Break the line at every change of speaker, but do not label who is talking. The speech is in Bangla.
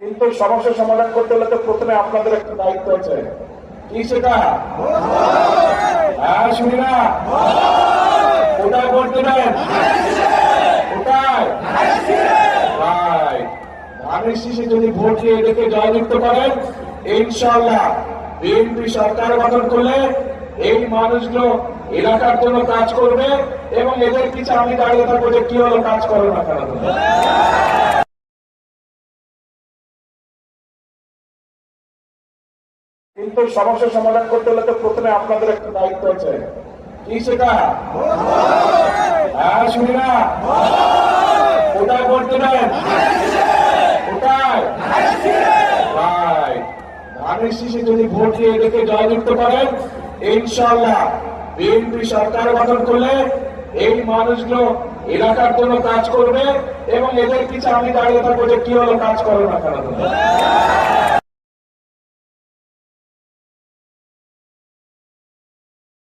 কিন্তু সমস্যা সমাধান করতে হলে তো প্রথমে আপনাদের একটা দায়িত্ব আছে। কি সেটা? হ্যাঁ, শুনি না। কোথায় ভোট দেবেন? কোথায়? ধানের শীষে যদি ভোট দিয়ে এদেরকে জয়যুক্ত করেন, ইনশাআল্লাহ বিএনপি সরকার গঠন করলে এই মানুষগুলো এলাকার জন্য কাজ করবে এবং এদের পিছনে আমি দাঁড়িয়ে থাকবো যে কি হলো কাজ করো না কেন। কিন্তু সমস্যা সমাধান করতে হলে তো প্রথমে আপনাদের একটা দায়িত্ব আছে। কি সেটা? হ্যাঁ, শুনি না। কোথায় ভোট দেবেন? কোথায়? ধানের শীষে যদি ভোট দিয়ে এদেরকে জয়যুক্ত করেন, ইনশাআল্লাহ বিএনপি সরকার গঠন করলে এই মানুষগুলো এলাকার জন্য কাজ করবে এবং এদের পিছনে আমি দাঁড়িয়ে থাকবো যে কি হলো কাজ করো না কেন।